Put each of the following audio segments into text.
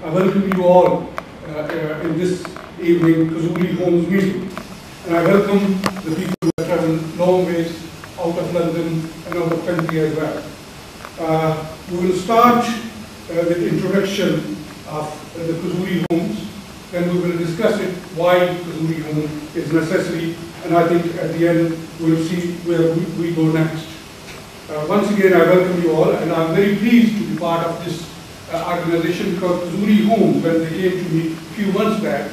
I welcome you all in this evening Kazuri Homes meeting. And I welcome the people who have travelled long ways out of London and out of country as well. We will start with the introduction of the Kazuri Homes. Then we will discuss it, why Kazuri Home is necessary, and I think at the end we will see where we go next. Once again, I welcome you all, and I'm very pleased to be part of this organization, because Kazuri Homes, when they came to me a few months back,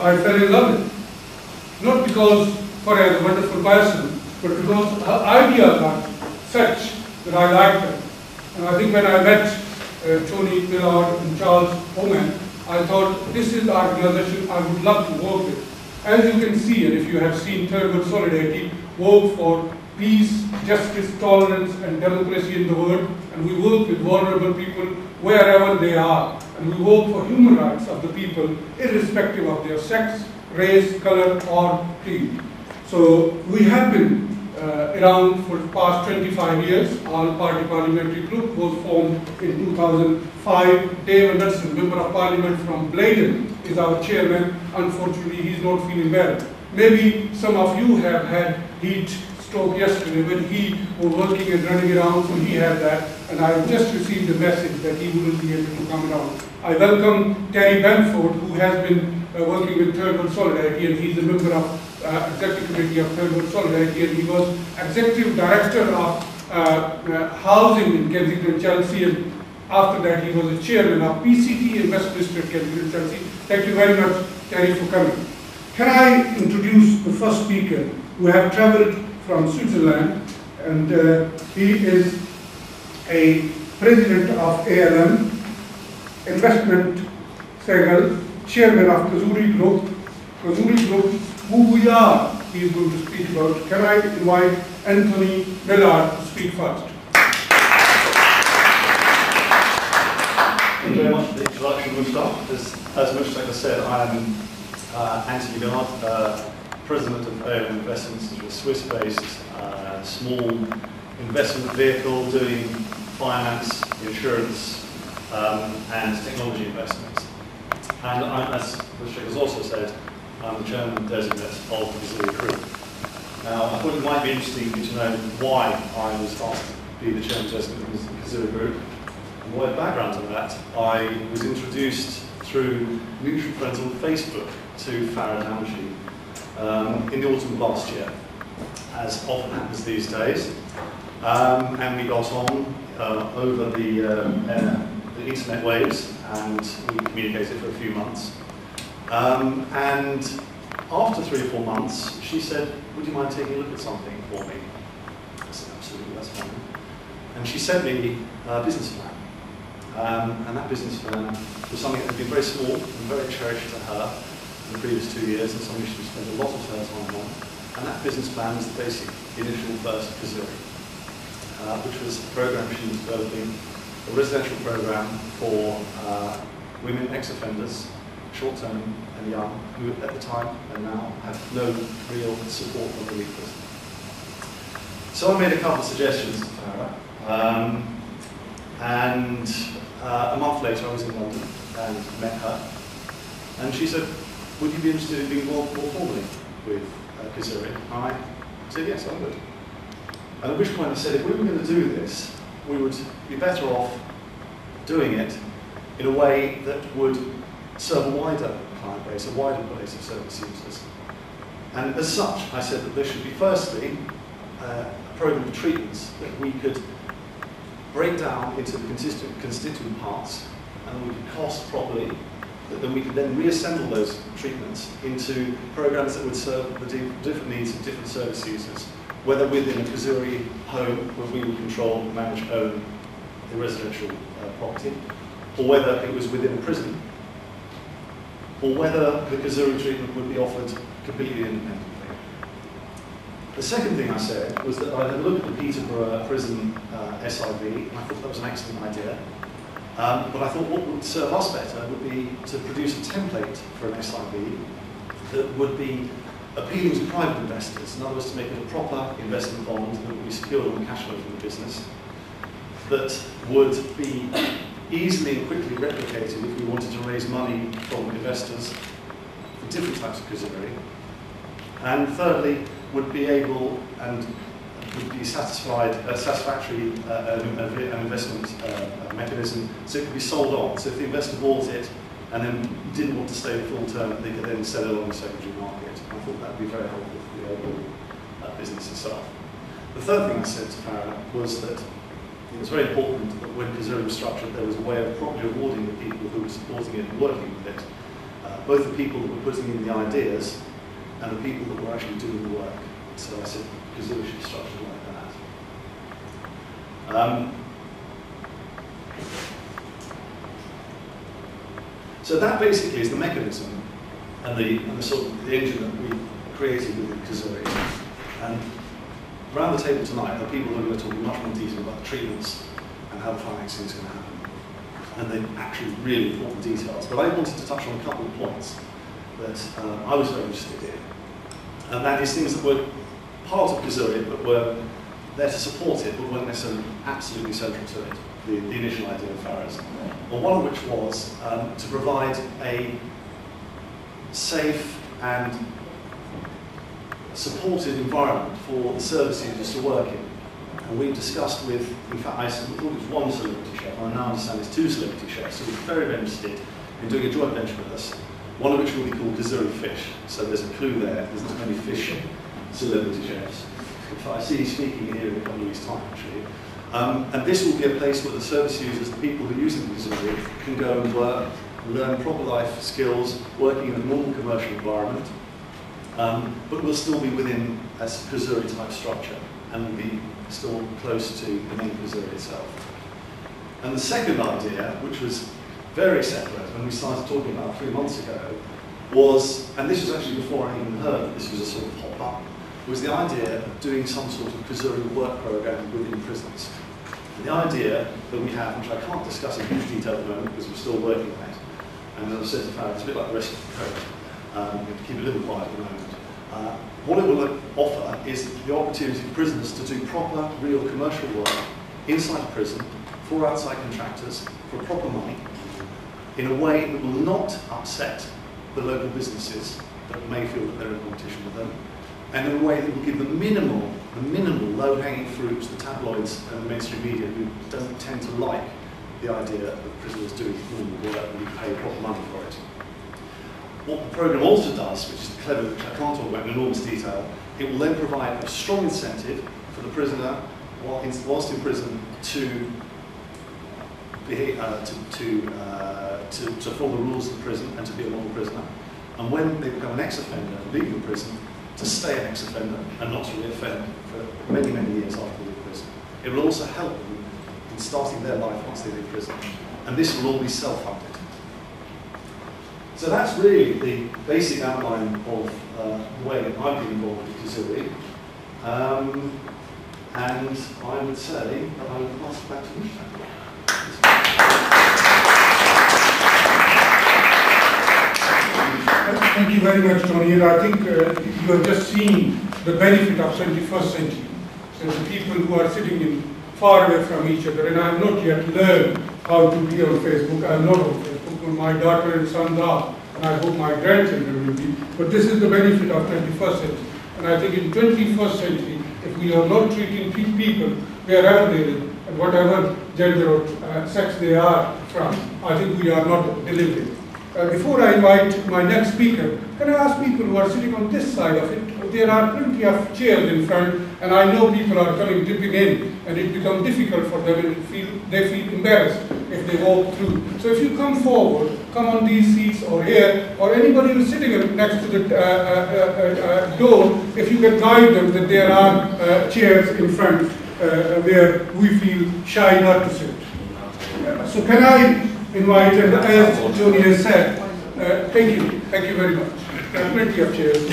I fell in love with it. Not because Farah is a wonderful person, but because her ideas are such that I like them. And I think when I met Tony Millard and Charles Oman, I thought this is the organization I would love to work with. As you can see, and if you have seen Thurgood Solidarity, work for peace, justice, tolerance and democracy in the world, and we work with vulnerable people wherever they are. And we work for human rights of the people, irrespective of their sex, race, color or creed. So we have been around for the past 25 years. All Party Parliamentary Group was formed in 2005. Dave Anderson, Member of Parliament from Blaydon, is our chairman. Unfortunately, he's not feeling well. Maybe some of you have had heat stroke yesterday when he was working and running around, so he had that. And I just received a message that he wouldn't be able to come around. I welcome Terry Bamford, who has been working with Thurgood Solidarity, and he's a member of Executive Committee of Thurgood Solidarity, and he was Executive Director of Housing in Kensington, Chelsea, and after that he was a Chairman of PCT in Westminster, Kensington, Chelsea. Thank you very much, Terry, for coming. Can I introduce the first speaker, who have travelled from Switzerland, and he is a President of ALM, Investment Segal, Chairman of Kazuri Group. Kazuri Group, who we are, he is going to speak about. Can I invite Anthony Millard to speak first? Thank you very much for the introduction, Mushtaq. As Mushtaq has said, I am Anthony Millard, President of ALM Investments, which is a Swiss-based small investment vehicle doing finance, insurance, and technology investments. And as Mushtaq has also said, I'm the Chairman Designate of the Kazuri Group. Now, I thought it might be interesting for you to know why I was asked to be the Chairman Designate of the Kazuri Group. And what background to that, I was introduced through mutual friends on Facebook to Farah Hamshi in the autumn of last year, as often happens these days. And we got on over the internet waves, and we communicated for a few months. And after 3 or 4 months, she said, would you mind taking a look at something for me? I said, absolutely, that's fine. And she sent me a business plan. And that business plan was something that had been very small and very cherished to her in the previous 2 years, and something she spent a lot of her time on. And that business plan was the basic initial first Kazuri, which was a program she was developing, a residential program for women ex-offenders, short-term and young, who at the time and now have no real support or relief. So I made a couple of suggestions to Farah, and a month later I was in London and met her, and she said, would you be interested in being involved more formally with Kazuri? I said, yes, I would. And at which point I said, if we were going to do this, we would be better off doing it in a way that would serve a wider client base, a wider base of service users. And as such, I said that there should be firstly a program of treatments that we could break down into the constituent parts, and we could cost properly, that then we could then reassemble those treatments into programs that would serve the different needs of different service users, whether within a Kazuri home where we would control, manage, own the residential property, or whether it was within a prison, or whether the Kazuri treatment would be offered completely independently. The second thing I said was that I had looked at the Peterborough prison SIV, and I thought that was an excellent idea. But I thought what would serve us better would be to produce a template for an SIV that would be appealing to private investors. In other words, to make it a proper investment bond that would be secured on the cash flow from the business, that would be easily and quickly replicated if we wanted to raise money from investors for different types of Kazuri. And thirdly, would be able and would be satisfactory an investment mechanism, so it could be sold on. So if the investor bought it and then didn't want to stay the full term, they could then sell it on the secondary market. I thought that would be very helpful for the overall business itself. The third thing I said to Farah was that it was very important that when Kazuri was structured, there was a way of properly rewarding the people who were supporting it and working with it, both the people that were putting in the ideas and the people that were actually doing the work. So I said Kazuri should be structured like that. So that basically is the mechanism and the sort of the engine that we created with Kazuri. And around the table tonight are people who are going to talk much more detail about the treatments and how the financing is going to happen, and the actually really important details. But I wanted to touch on a couple of points that I was very interested in, and that is things that were part of Kazuri but were there to support it, but weren't necessarily absolutely central to it, the initial idea of Farah's. Well, one of which was to provide a safe and supportive environment for the service users to work in. And we discussed with, in fact, I thought it was one celebrity chef, and I now understand it's 2 celebrity chefs who were very, very interested in doing a joint venture with us, one of which will be called Kazuri Fish. So there's a clue there, there's not many fish celebrity chefs. In fact, I see you speaking here in a couple of weeks' time, actually. And this will be a place where the service users, the people who are using Kazuri, can go and work, learn proper life skills, working in a normal commercial environment, but we'll still be within a Kazuri type structure and will be still close to the main Kazuri itself. And the second idea, which was very separate when we started talking about 3 months ago, was, and this was actually before I even heard that this was a sort of hot button, was the idea of doing some sort of Kazuri work program within prisons. And the idea that we have, which I can't discuss in huge detail at the moment because we're still working on it, and as I said to Farah, it's a bit like the rest of the code. We have to keep it a little quiet at the moment. What it will offer is the opportunity for prisoners to do proper, real commercial work inside a prison for outside contractors for proper money in a way that will not upset the local businesses that may feel that they're in competition with them, and in a way that will give the minimal low-hanging fruits, the tabloids and the mainstream media who don't tend to like the idea of prisoners doing normal work and you pay proper money for it. What the programme also does, which is clever, which I can't talk about in enormous detail, it will then provide a strong incentive for the prisoner, whilst in prison, to follow the rules of the prison and to be a model prisoner. And when they become an ex-offender and leave the prison, to stay an ex-offender and not to re-offend for many, many years after they leave prison. It will also help them in starting their life once they leave prison. And this will all be self-funded. So that's really the basic outline of the way that I've been involved with Kazuri. And I would say that I would pass it back to Mushtaque. Thank you very much, Tony. And I think you have just seen the benefit of 21st century. So the people who are sitting in far away from each other, and I have not yet learned how to be on Facebook. I am not on Facebook. My daughter and sons are, and I hope my grandchildren will be. But this is the benefit of 21st century. And I think in 21st century, if we are not treating people wherever they live, and whatever gender or sex they are from, I think we are not delivering. Before I invite my next speaker, can I ask people who are sitting on this side of it? There are plenty of chairs in front, and I know people are coming dipping in, and it becomes difficult for them, and they feel embarrassed if they walk through. So if you come forward, come on these seats or here, or anybody who's sitting next to the door, if you can guide them that there are chairs in front where we feel shy not to sit. So can I invite, and as Tony has said, thank you very much. There are plenty of chairs.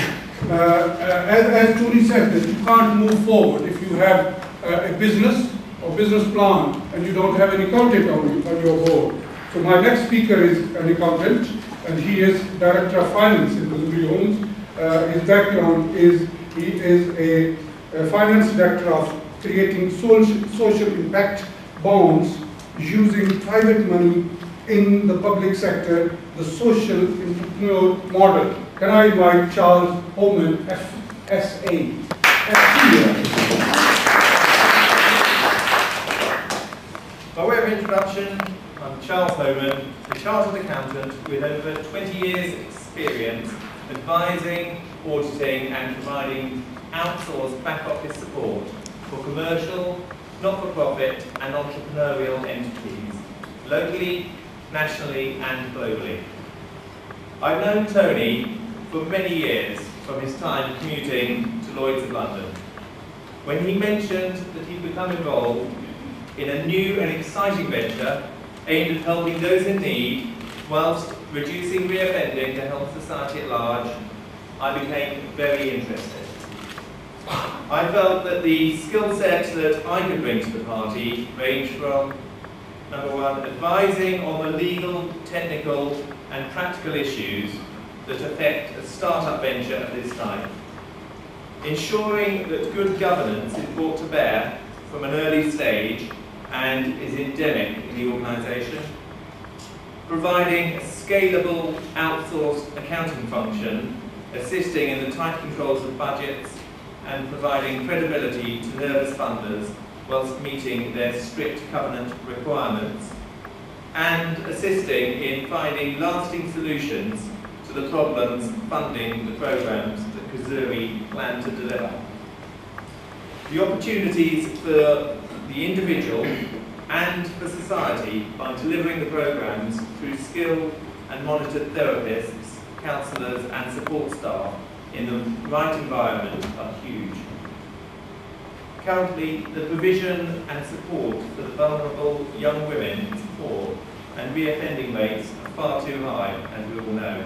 As Tony said, that you can't move forward if you have a business or business plan and you don't have any content on your board. So my next speaker is an accountant, and he is Director of Finance in Kazuri Homes. His background is, he is a finance director of creating social impact bonds using private money in the public sector, the social entrepreneur model. Can I invite Charles Homan, FSA? By way of introduction, I'm Charles Homan, a chartered accountant with over 20 years experience advising, auditing and providing outsourced back office support for commercial, not-for-profit and entrepreneurial entities, locally, nationally and globally. I've known Tony for many years from his time commuting to Lloyd's of London. When he mentioned that he'd become involved in a new and exciting venture aimed at helping those in need whilst reducing reoffending to help society at large, I became very interested. I felt that the skill set that I could bring to the party ranged from, number one, advising on the legal, technical and practical issues that affect a start-up venture of this type, ensuring that good governance is brought to bear from an early stage and is endemic in the organisation, providing a scalable outsourced accounting function, assisting in the tight controls of budgets and providing credibility to nervous funders whilst meeting their strict covenant requirements, and assisting in finding lasting solutions to the problems funding the programmes that Kazuri plan to deliver. The opportunities for the individual and for society by delivering the programmes through skilled and monitored therapists, counsellors and support staff in the right environment are huge. Currently, the provision and support for the vulnerable young women is poor and reoffending rates are far too high, as we all know,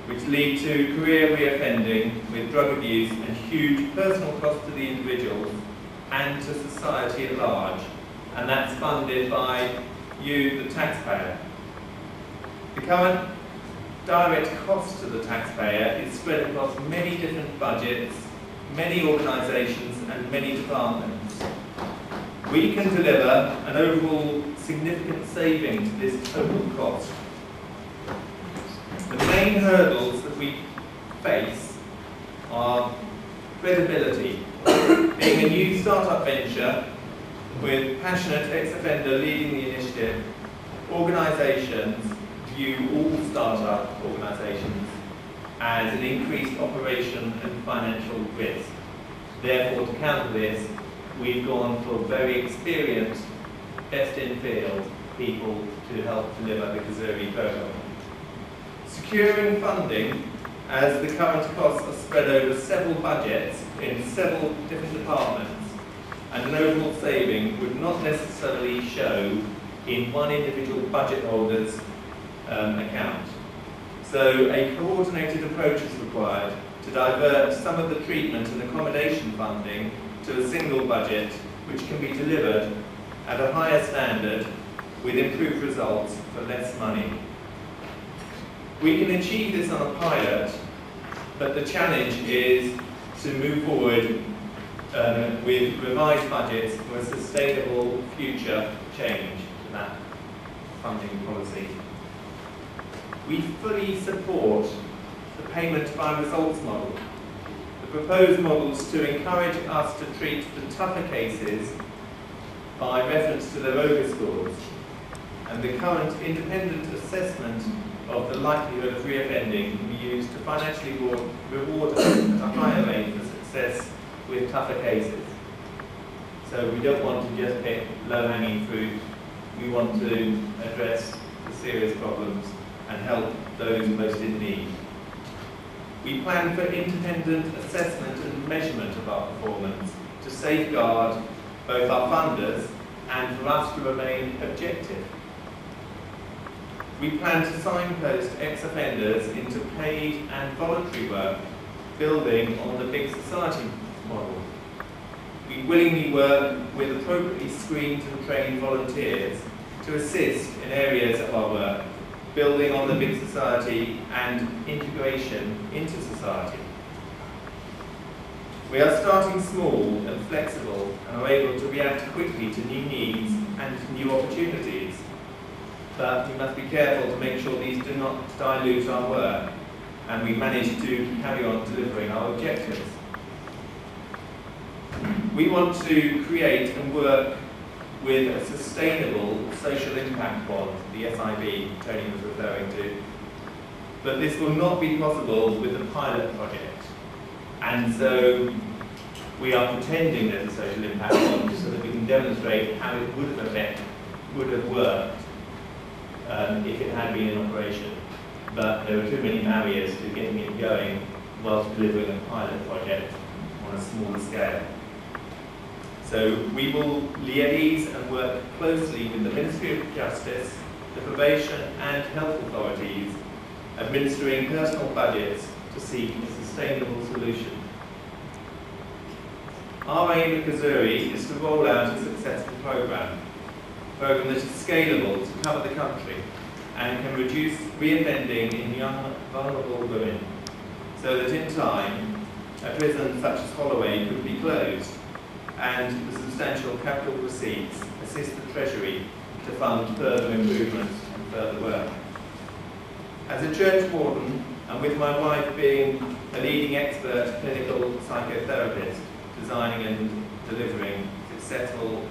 which lead to career reoffending with drug abuse and huge personal cost to the individuals and to society at large, and that's funded by you, the taxpayer. The current direct cost to the taxpayer is spread across many different budgets, many organisations and many departments. We can deliver an overall significant saving to this total cost. The main hurdles that we face are credibility. Being a new start-up venture with passionate ex-offender leading the initiative, organisations view all start-up organisations as an increased operation and financial risk. Therefore, to counter this, we've gone for very experienced, best-in-field people to help deliver the Kazuri programme. Securing funding, as the current costs are spread over several budgets in several different departments, and an overall saving would not necessarily show in one individual budget holder's account. So a coordinated approach is required to divert some of the treatment and accommodation funding to a single budget, which can be delivered at a higher standard with improved results for less money. We can achieve this on a pilot, but the challenge is to move forward with revised budgets for a sustainable future change to that funding policy. We fully support the payment by results model. The proposed models to encourage us to treat the tougher cases by reference to their OGA scores, and the current independent assessment of the likelihood of reoffending can be used to financially reward us at a higher rate for success with tougher cases. So we don't want to just pick low-hanging fruit. We want to address the serious problems and help those most in need. We plan for independent assessment and measurement of our performance to safeguard both our funders and for us to remain objective. We plan to signpost ex-offenders into paid and voluntary work, building on the big society model. We willingly work with appropriately screened and trained volunteers to assist in areas of our work, building on the big society and integration into society. We are starting small and flexible and are able to react quickly to new needs and new opportunities. But we must be careful to make sure these do not dilute our work and we manage to carry on delivering our objectives. We want to create and work with a sustainable social impact bond, the SIB Tony was referring to. But this will not be possible with the pilot project. And so we are pretending there's a social impact bond so that we can demonstrate how it would have worked if it had been in operation. But there are too many barriers to getting it going whilst delivering a pilot project on a smaller scale. So we will liaise and work closely with the Ministry of Justice, the probation and health authorities, administering personal budgets to seek a sustainable solution. Our aim at Kazuri is to roll out a successful programme that is scalable to cover the country and can reduce reoffending in young, vulnerable women, so that in time, a prison such as Holloway could be closed and the substantial capital receipts assist the Treasury to fund further improvements and further work. As a church warden, and with my wife being a leading expert clinical psychotherapist, designing and delivering successful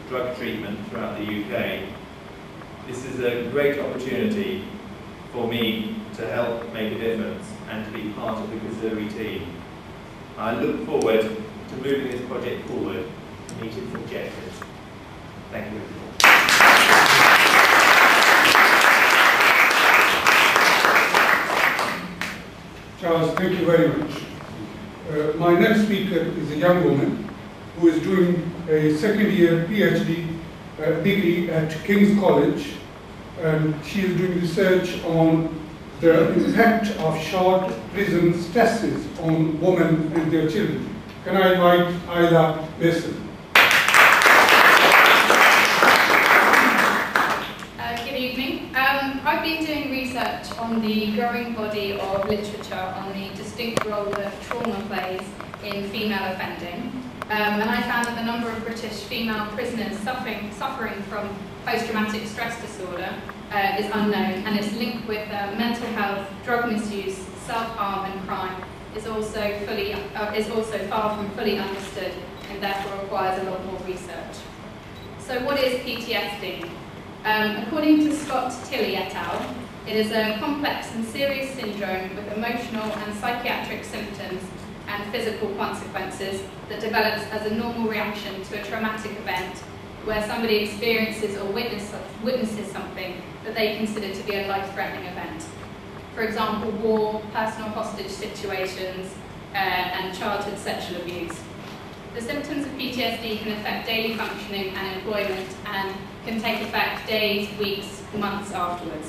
drug treatment throughout the UK, this is a great opportunity for me to help make a difference and to be part of the Kazuri team. I look forward to moving this project forward to meet its objectives. Thank you. Charles, thank you very much. My next speaker is a young woman who is doing a second-year PhD degree at King's College, and she is doing research on the impact of short prison stresses on women and their children. Can I invite Ida Mason? Good evening. I've been doing research on the growing body of literature on the distinct role that trauma plays in female offending. And I found that the number of British female prisoners suffering from post-traumatic stress disorder is unknown, and its link with mental health, drug misuse, self-harm and crime is also far from fully understood, and therefore requires a lot more research. So what is PTSD? According to Scott Tilley et al., it is a complex and serious syndrome with emotional and psychiatric symptoms and physical consequences that develops as a normal reaction to a traumatic event where somebody experiences or witnesses something that they consider to be a life-threatening event. For example, war, personal hostage situations, and childhood sexual abuse. The symptoms of PTSD can affect daily functioning and employment and can take effect days, weeks, months afterwards.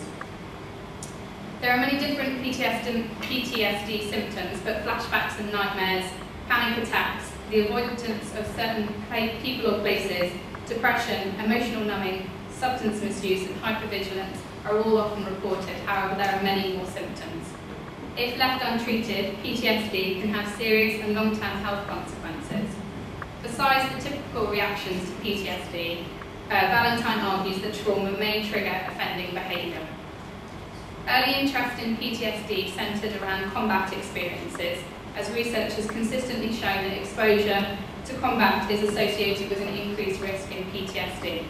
There are many different PTSD symptoms, but flashbacks and nightmares, panic attacks, the avoidance of certain people or places, depression, emotional numbing, substance misuse and hypervigilance are all often reported. However, there are many more symptoms. If left untreated, PTSD can have serious and long-term health consequences. Besides the typical reactions to PTSD, Valentine argues that trauma may trigger offending behaviour. Early interest in PTSD centred around combat experiences, as research has consistently shown that exposure to combat is associated with an increased risk in PTSD.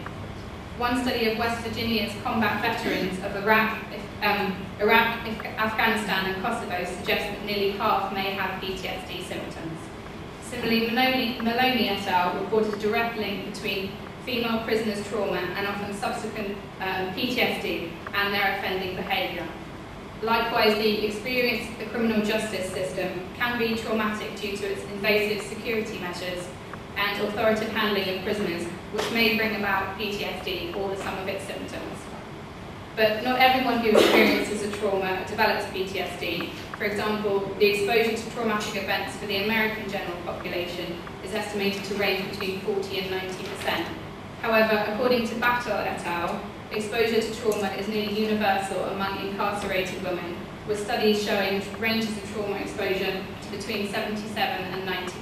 One study of West Virginia's combat veterans of Iraq, Afghanistan and Kosovo suggests that nearly half may have PTSD symptoms. Similarly, Maloney et al. Reported a direct link between female prisoners' trauma and often subsequent PTSD and their offending behaviour. Likewise, the experience of the criminal justice system can be traumatic due to its invasive security measures and authoritative handling of prisoners, which may bring about PTSD or the sum of its symptoms. But not everyone who experiences a trauma develops PTSD. For example, the exposure to traumatic events for the American general population is estimated to range between 40 and 90%. However, according to Battle et al., exposure to trauma is nearly universal among incarcerated women, with studies showing ranges of trauma exposure to between 77 and 90%.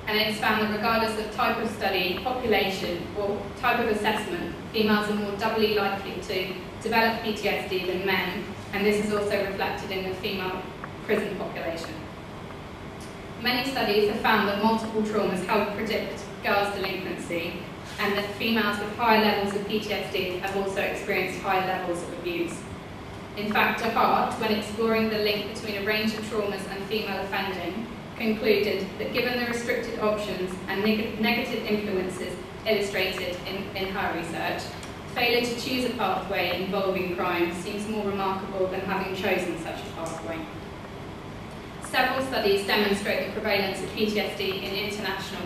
and it's found that regardless of type of study, population, or type of assessment, females are more doubly likely to develop PTSD than men, and this is also reflected in the female prison population. Many studies have found that multiple traumas help predict girls' delinquency, and that females with higher levels of PTSD have also experienced high levels of abuse. In fact, DeHart, when exploring the link between a range of traumas and female offending, concluded that given the restricted options and negative influences illustrated in her research, failure to choose a pathway involving crime seems more remarkable than having chosen such a pathway. Several studies demonstrate the prevalence of PTSD in international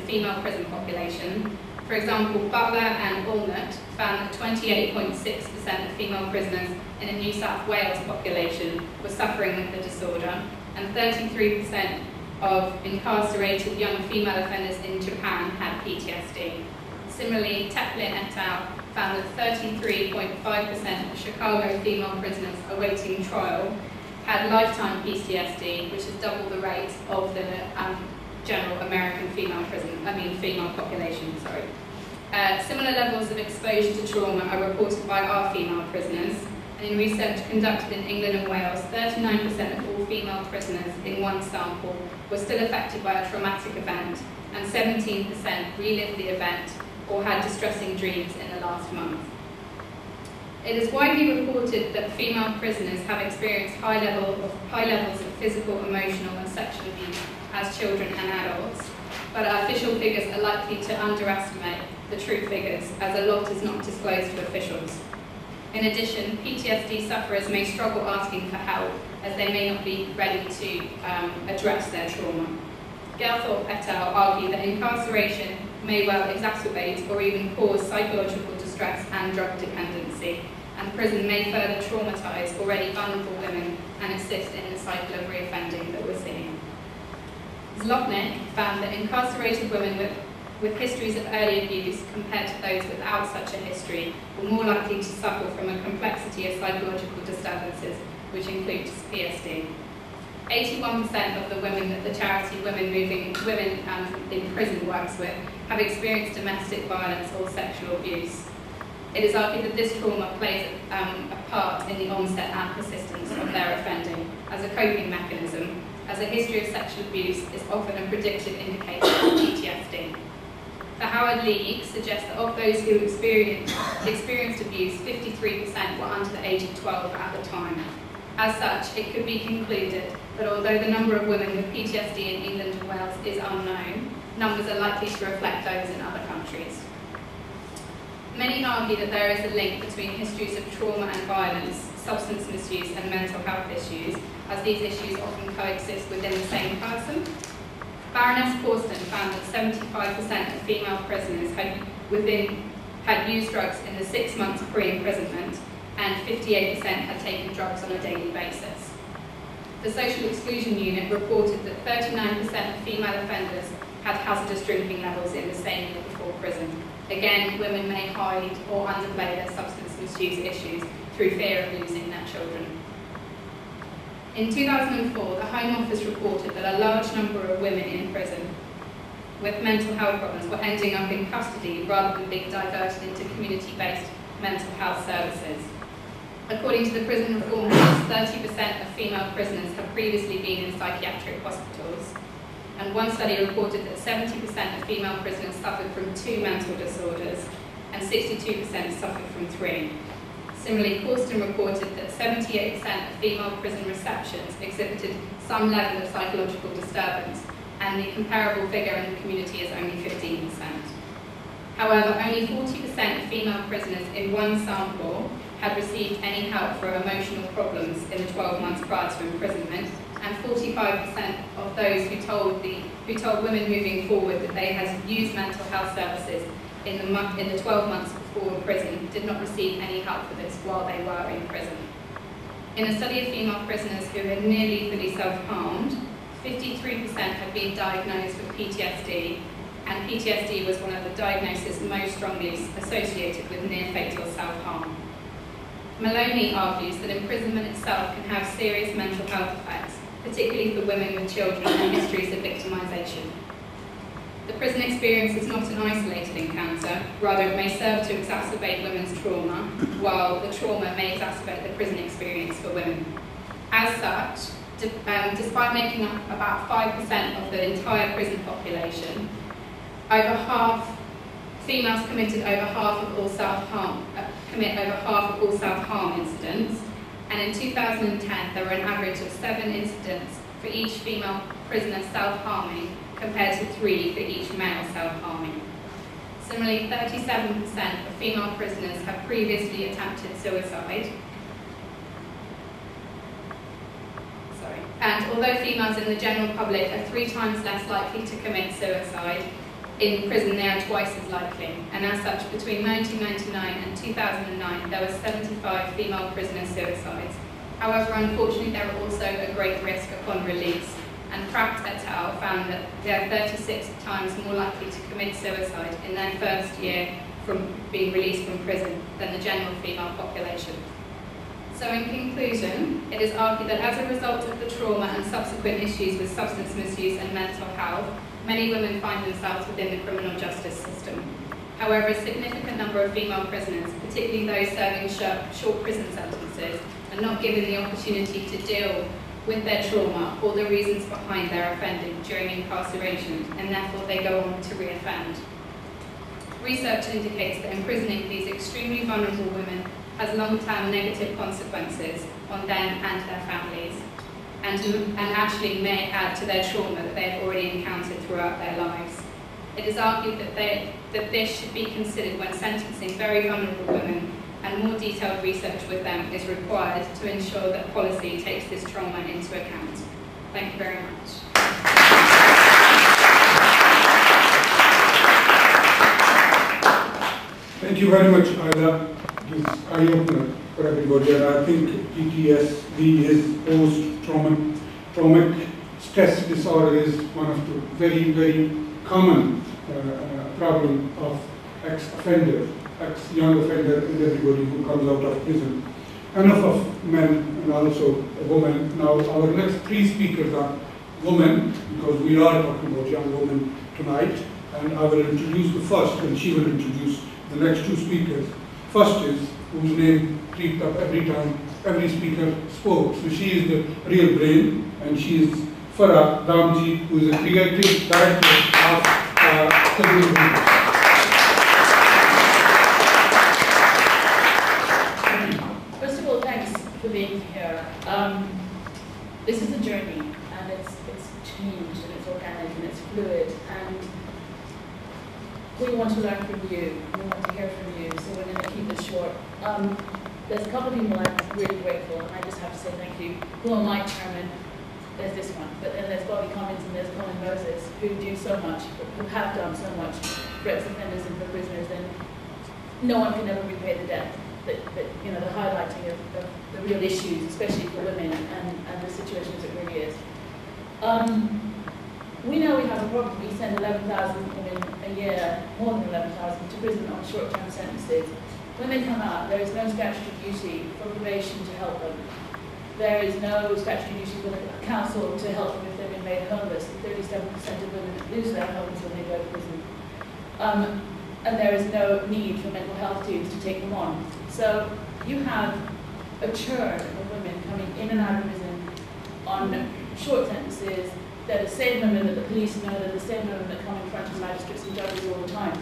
female prison population. For example, Butler and Walnut found that 28.6% of female prisoners in a New South Wales population were suffering with the disorder, and 33% of incarcerated young female offenders in Japan had PTSD. Similarly, Teplin et al. Found that 33.5% of Chicago female prisoners awaiting trial had lifetime PTSD, which is double the rate of the general American female population. Similar levels of exposure to trauma are reported by our female prisoners, and in research conducted in England and Wales, 39% of all female prisoners in one sample were still affected by a traumatic event, and 17% relived the event or had distressing dreams in the last month. It is widely reported that female prisoners have experienced high levels of physical, emotional and sexual abuse as children and adults, but our official figures are likely to underestimate the true figures, as a lot is not disclosed to officials. In addition, PTSD sufferers may struggle asking for help, as they may not be ready to address their trauma. Gelthorpe et al. Argue that incarceration may well exacerbate or even cause psychological distress and drug dependency, and prison may further traumatise already vulnerable women and assist in the cycle of reoffending that we're seeing. Zlotnick found that incarcerated women with histories of early abuse compared to those without such a history were more likely to suffer from a complexity of psychological disturbances, which includes PSD. 81% of the women that the charity Women in Prison works with have experienced domestic violence or sexual abuse. It is argued that this trauma plays a part in the onset and persistence of their offending as a coping mechanism, as a history of sexual abuse is often a predictive indicator of PTSD. The Howard League suggests that of those who experienced abuse, 53% were under the age of 12 at the time. As such, it could be concluded that although the number of women with PTSD in England and Wales is unknown, numbers are likely to reflect those in other countries. Many argue that there is a link between histories of trauma and violence, substance misuse and mental health issues, as these issues often coexist within the same person. Baroness Corston found that 75% of female prisoners had used drugs in the 6 months pre-imprisonment, and 58% had taken drugs on a daily basis. The Social Exclusion Unit reported that 39% of female offenders had hazardous drinking levels in the same year before prison. Again, women may hide or underplay their substance misuse issues through fear of losing their children. In 2004, the Home Office reported that a large number of women in prison with mental health problems were ending up in custody rather than being diverted into community-based mental health services. According to the Prison Reform Laws, 30% of female prisoners have previously been in psychiatric hospitals, and one study reported that 70% of female prisoners suffered from 2 mental disorders, and 62% suffered from 3. Similarly, Corston reported that 78% of female prison receptions exhibited some level of psychological disturbance, and the comparable figure in the community is only 15%. However, only 40% of female prisoners in one sample had received any help for emotional problems in the 12 months prior to imprisonment, and 45% of those who told women moving forward that they had used mental health services in the 12 months before prison did not receive any help for this while they were in prison. In a study of female prisoners who had nearly fully self-harmed, 53% had been diagnosed with PTSD, and PTSD was one of the diagnoses most strongly associated with near-fatal self-harm. Maloney argues that imprisonment itself can have serious mental health effects, particularly for women with children and histories of victimisation. The prison experience is not an isolated encounter, rather it may serve to exacerbate women's trauma, while the trauma may exacerbate the prison experience for women. As such, despite making up about 5% of the entire prison population, females committed over half of all self-harm, commit over half of all self-harm incidents, and in 2010 there were an average of 7 incidents for each female prisoner self-harming compared to 3 for each male self-harming. Similarly, 37% of female prisoners have previously attempted suicide. And although females in the general public are 3 times less likely to commit suicide, in prison they are twice as likely. And as such, between 1999 and 2009, there were 75 female prisoner suicides. However, unfortunately, there are also a great risk upon release. And Pratt et al. Found that they are 36 times more likely to commit suicide in their first year from being released from prison than the general female population. So in conclusion, it is argued that as a result of the trauma and subsequent issues with substance misuse and mental health, many women find themselves within the criminal justice system. However, a significant number of female prisoners, particularly those serving short prison sentences, are not given the opportunity to deal with their trauma or the reasons behind their offending during incarceration, and therefore they go on to reoffend. Research indicates that imprisoning these extremely vulnerable women has long-term negative consequences on them and their families, and actually may add to their trauma that they have already encountered throughout their lives. It is argued that this should be considered when sentencing very vulnerable women, and more detailed research with them is required to ensure that policy takes this trauma into account. Thank you very much. Thank you very much, Ida. It is eye-opener for everybody, and I think PTSD is post-traumatic stress disorder is one of the very, very common problem of ex-offender, ex-young offender, and everybody who comes out of prison. Enough of men and also women. Now, our next 3 speakers are women, because we are talking about young women tonight, and I will introduce the first, and she will introduce the next 2 speakers. First is, whose name creeped up every time every speaker spoke. So she is the real brain, and she is Farah Damji, who is a creative director of Kabul. First of all, thanks for being here. This is a journey, and it's change, and it's organic, and it's fluid, and we want to learn from you, we want to hear from you, so we're going to keep it short. There's a couple of people I'm really grateful, and I just have to say thank you. Who am I, Chairman? There's this one, but then there's Bobby Cummins and there's Colin Moses, who do so much, who have done so much for ex-offenders and for prisoners, and no one can ever repay the debt. But you know, the highlighting of the real issues, especially for women, and the situations it really is. We know we have a problem. We send 11,000 women a year, more than 11,000, to prison on short-term sentences. When they come out, there is no statutory duty for probation to help them. There is no statutory duty for the council to help them if they've been made homeless. 37% of women lose their homes when they go to prison. And there is no need for mental health teams to take them on. So you have a churn of women coming in and out of prison on short sentences. They're the same women that the police know, they're the same women that come in front of magistrates and judges all the time.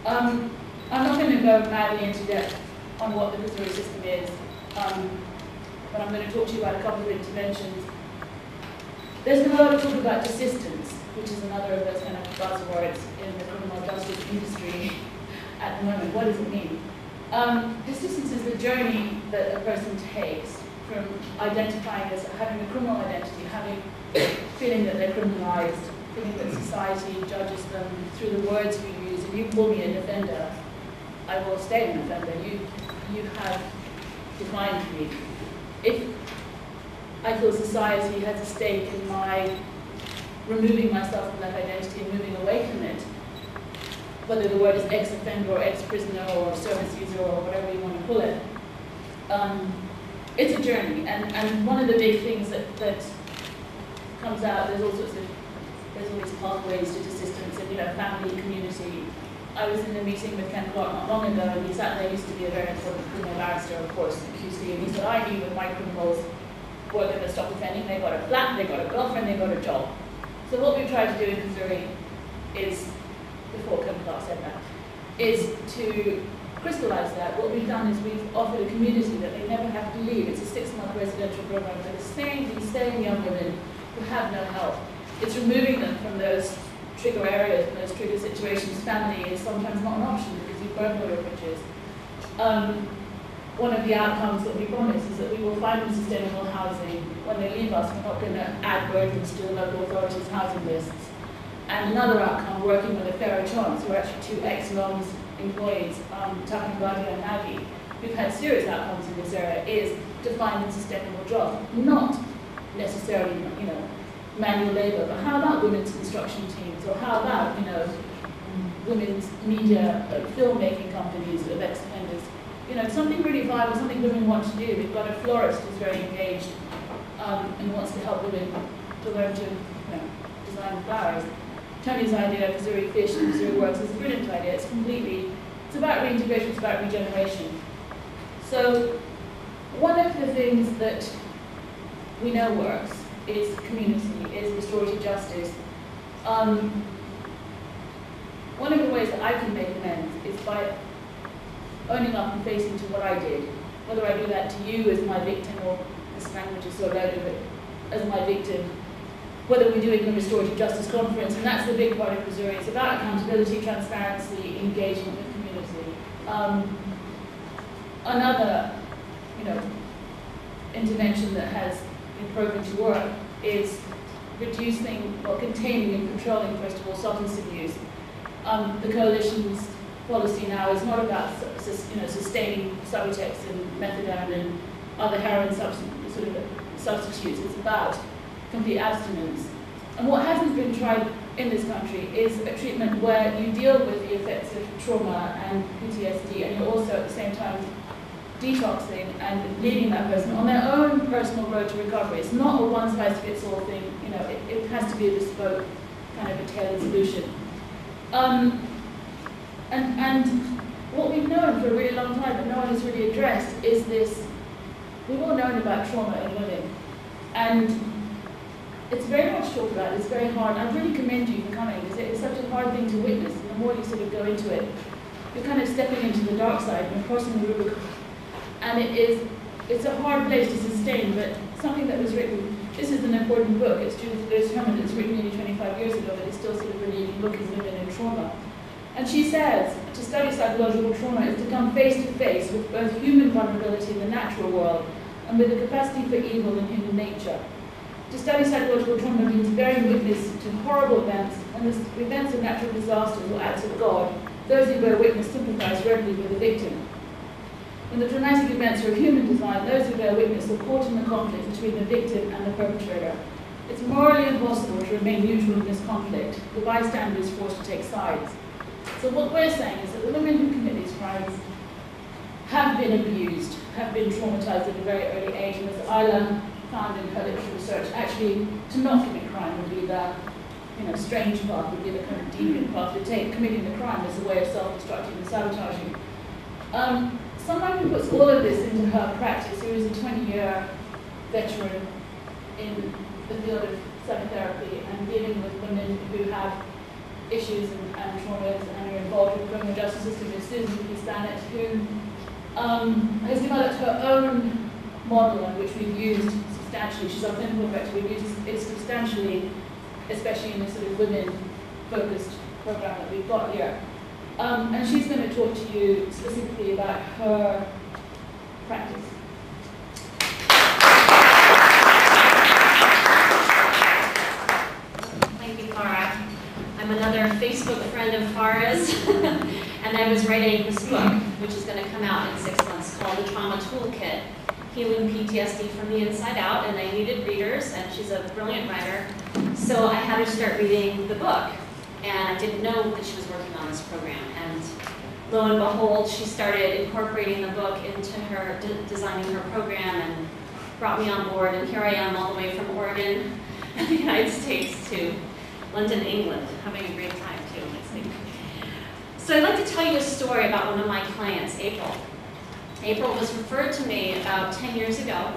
I'm not going to go madly into depth on what the prisoner system is, but I'm going to talk to you about a couple of interventions. There's been a lot of talk about desistance, which is another of those kind of buzzwords in the criminal justice industry at the moment. What does it mean? Desistance is the journey that a person takes from identifying as having a criminal identity, feeling that they're criminalized, feeling that society judges them through the words we use. If you call me an offender, I will stay an offender. You have defined me. If I feel society has a stake in my removing myself from that identity and moving away from it, whether the word is ex-offender or ex-prisoner or service user or whatever you want to call it, it's a journey. And one of the big things that comes out, there's all sorts of there's all these pathways to assistance and, family, community. I was in a meeting with Ken Clark not long ago, and he sat there, used to be a very important criminal barrister, of course, in QC, and he said, I knew that my criminals were going to stop offending. They got a flat, they got a girlfriend, they got a job. So what we've tried to do in Missouri is, before Ken Clark said that, is to crystallize that. What we've done is we've offered a community that they never have to leave. It's a 6-month residential program for these same young women who have no help. It's removing them from those trigger areas and those trigger situations. Family is sometimes not an option because you've burned all your bridges. One of the outcomes that we promise is that we will find them sustainable housing. When they leave us, we're not going to add burdens to the local authorities' housing lists. And another outcome, working with a fairer chance, who are actually 2 ex-LOMS employees, Tapan Badia and Maggie, who've had serious outcomes in this area, is to find them sustainable jobs. Not necessarily, manual labour, but how about women's construction teams, or how about, women's media, filmmaking companies of ex-offenders? Something really viable, something women want to do. We've got a florist who's very engaged and wants to help women to learn to design flowers. Tony's idea, Missouri Fish and Missouri Works, is a brilliant idea. It's about reintegration, it's about regeneration. So one of the things that we know works is community, is restorative justice. One of the ways that I can make amends is by owning up and facing to what I did. Whether I do that to you as my victim, or this language is so loaded, but as my victim, whether we're doing the Restorative Justice Conference, and that's the big part of Missouri. It's about accountability, transparency, engagement with community. Another, intervention that has been proven to work is reducing or containing and controlling, first of all, substance abuse. The coalition's policy now is not about sustaining Subutex and methadone and other heroin substitutes. It's about complete abstinence. And what hasn't been tried in this country is a treatment where you deal with the effects of trauma and PTSD, and you're also at the same time detoxing and leading that person on their own personal road to recovery. It's not a one-size-fits-all thing. It has to be a bespoke kind of a tailored solution. And what we've known for a really long time, but no one has really addressed, is this. We've all known about trauma in women, and it's very much talked about. It's very hard. I really commend you for coming, because it's such a hard thing to witness. And the more you sort of go into it, you're kind of stepping into the dark side and crossing the Rubicon. And it's a hard place to sustain, but something that was written. This is an important book. It's Judith Lewis Herman. It's written nearly 25 years ago, but it's still sort of a leading book in women in trauma. And she says, to study psychological trauma is to come face to face with both human vulnerability in the natural world and with the capacity for evil in human nature. To study psychological trauma means bearing witness to horrible events, and the events of natural disasters or acts of God. Those who bear witness sympathize readily with the victim. When the traumatic events are of human design, those who bear witness are caught in the conflict between the victim and the perpetrator. It's morally impossible to remain neutral in this conflict. The bystander is forced to take sides. So what we're saying is that the women who commit these crimes have been abused, have been traumatized at a very early age, and as Isla found in her literature research, actually to not commit crime would be the strange path, would be the kind of deviant path to take. Committing the crime as a way of self-destructing and sabotaging. Someone who puts all of this into her practice, who is a 20-year veteran in the field of psychotherapy and dealing with women who have issues and traumas and are involved with the criminal justice system, is Susan P. Stannett, who has developed her own model, and which we've used substantially. She's our clinical director. We've used it substantially, especially in this sort of women-focused program that we've got here. And she's going to talk to you specifically about her practice. Thank you, Cara. I'm another Facebook friend of Cara's, and I was writing this book, which is going to come out in 6 months, called The Trauma Toolkit, Healing PTSD from the Inside Out, and I needed readers, and she's a brilliant writer, so I had her start reading the book. And I didn't know that she was working on this program. And lo and behold, she started incorporating the book into her designing her program and brought me on board. And here I am all the way from Oregon in the United States to London, England, having a great time too, I think. So I'd like to tell you a story about one of my clients, April. April was referred to me about 10 years ago.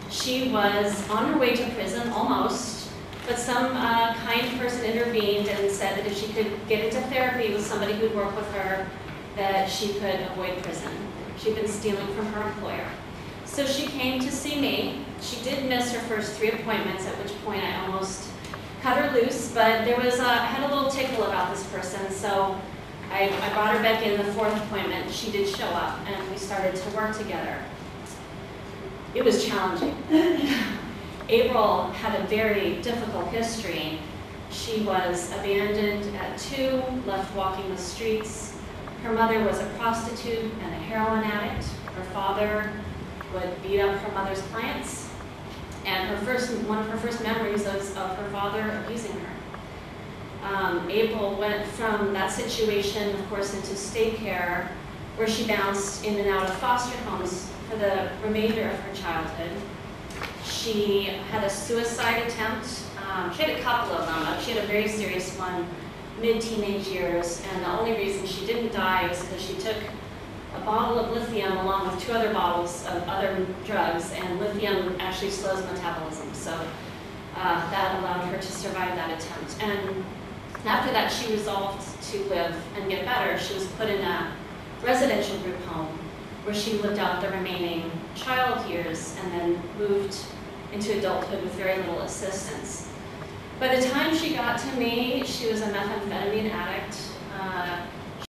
She was on her way to prison, almost, but some kind person intervened and said that if she could get into therapy with somebody who'd work with her, that she could avoid prison. She'd been stealing from her employer. So she came to see me. She did miss her first 3 appointments, at which point I almost cut her loose, but there was I had a little tickle about this person, so I brought her back in the 4th appointment. She did show up, and we started to work together. It was challenging. April had a very difficult history. She was abandoned at 2, left walking the streets. Her mother was a prostitute and a heroin addict. Her father would beat up her mother's clients. And one of her first memories was of her father abusing her. April went from that situation, of course, into state care, where she bounced in and out of foster homes for the remainder of her childhood. She had a suicide attempt. She had a couple of them. She had a very serious one mid-teenage years, and the only reason she didn't die was because she took a bottle of lithium along with 2 other bottles of other drugs, and lithium actually slows metabolism, so that allowed her to survive that attempt. And after that, she resolved to live and get better. She was put in a residential group home where she lived out the remaining child years and then moved into adulthood with very little assistance. By the time she got to me, she was a methamphetamine addict.